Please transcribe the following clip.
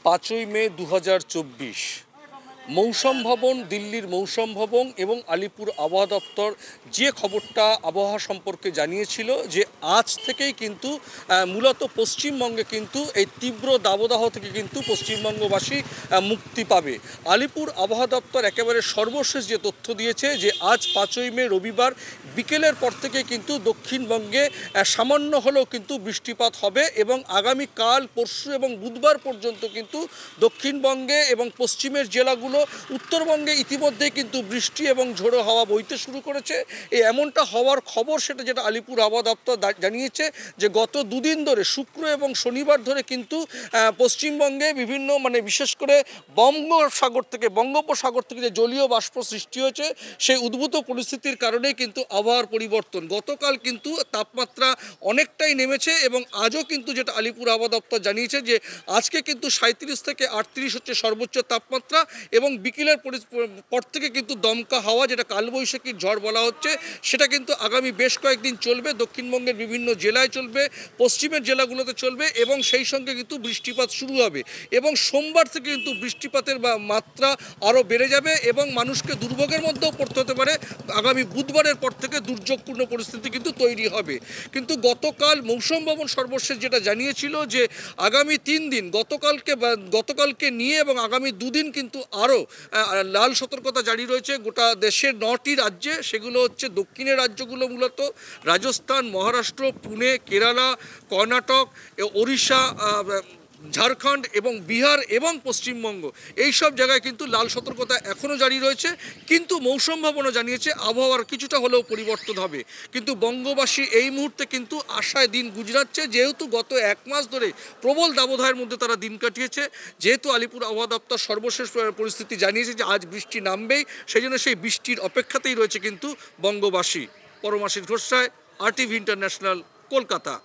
5ই মে 2024 মৌসুম ভবন, দিল্লির মৌসুম ভবন এবং আলিপুর আবহাওয়া দপ্তর যে খবরটা আবহাওয়া সম্পর্কে জানিয়েছিল যে আজ থেকেই কিন্তু মূলত পশ্চিমবঙ্গে কিন্তু এই তীব্র দাবদাহ থেকে কিন্তু পশ্চিমবঙ্গবাসী মুক্তি পাবে। আলিপুর আবহাওয়া দপ্তর একেবারে সর্বশেষ যে তথ্য দিয়েছে যে আজ 5ই মে রবিবার বিকেলের পর থেকে কিন্তু দক্ষিণবঙ্গে সামান্য হলেও কিন্তু বৃষ্টিপাত হবে এবং আগামীকাল, পরশু এবং বুধবার পর্যন্ত কিন্তু দক্ষিণবঙ্গে এবং পশ্চিমের জেলাগুলো, উত্তরবঙ্গে ইতিমধ্যে কিন্তু বৃষ্টি এবং ঝোড়ো হাওয়া বইতে শুরু করেছে। এমনটা হওয়ার খবর সেটা যেটা আলিপুর আবহাওয়া দপ্তর জানিয়েছে যে গত দুদিন ধরে শুক্র এবং শনিবার ধরে কিন্তু পশ্চিমবঙ্গে বিভিন্ন বিশেষ করে বঙ্গোপসাগর থেকে যে জলীয় বাষ্প সৃষ্টি হয়েছে সেই উদ্ভূত পরিস্থিতির কারণেই কিন্তু আবহাওয়ার পরিবর্তন। গতকাল কিন্তু তাপমাত্রা অনেকটাই নেমেছে এবং আজও কিন্তু যেটা আলিপুর আবহাওয়া দপ্তর জানিয়েছে যে আজকে কিন্তু 37 থেকে 38 হচ্ছে সর্বোচ্চ তাপমাত্রা এবং বিকেলের পর থেকে কিন্তু দমকা হাওয়া, যেটা কালবৈশাখীর ঝড় বলা হচ্ছে, সেটা কিন্তু আগামী বেশ কয়েকদিন চলবে। দক্ষিণবঙ্গের বিভিন্ন জেলায় চলবে, পশ্চিমের জেলাগুলোতে চলবে এবং সেই সঙ্গে কিন্তু বৃষ্টিপাত শুরু হবে এবং সোমবার থেকে কিন্তু বৃষ্টিপাতের মাত্রা আরও বেড়ে যাবে এবং মানুষকে দুর্ভোগের মধ্যেও পড়তে হতে পারে। আগামী বুধবারের পর থেকে দুর্যোগপূর্ণ পরিস্থিতি কিন্তু তৈরি হবে। কিন্তু গতকাল মৌসুম ভবন সর্বশেষ যেটা জানিয়েছিল যে আগামী 3 দিন, গতকালকে নিয়ে এবং আগামী 2 দিন কিন্তু আরও লাল সতর্কতা জারি রয়েছে গোটা দেশের 9টি রাজ্যে। সেগুলো হচ্ছে দক্ষিণের রাজ্যগুলো, মূলত রাজস্থান, মহারাষ্ট্র, পুনে, কেরালা, কর্ণাটক, ওড়িশা, ঝাড়খণ্ড এবং বিহার এবং পশ্চিমবঙ্গ। এই সব জায়গায় কিন্তু লাল সতর্কতা এখনও জারি রয়েছে। কিন্তু মৌসুম ভবনও জানিয়েছে আবহাওয়ার কিছুটা হলেও পরিবর্তন হবে। কিন্তু বঙ্গবাসী এই মুহূর্তে কিন্তু আশায় দিন গুজরাচ্ছে, যেহেতু গত 1 মাস ধরে প্রবল দাবদাহের মধ্যে তারা দিন কাটিয়েছে। যেহেতু আলিপুর আবহাওয়া দপ্তর সর্বশেষ পরিস্থিতি জানিয়েছে যে আজ বৃষ্টি নামবেই, সেই জন্য সেই বৃষ্টির অপেক্ষাতেই রয়েছে কিন্তু বঙ্গবাসী। Paramashis Ghosh, RTV international, Kolkata.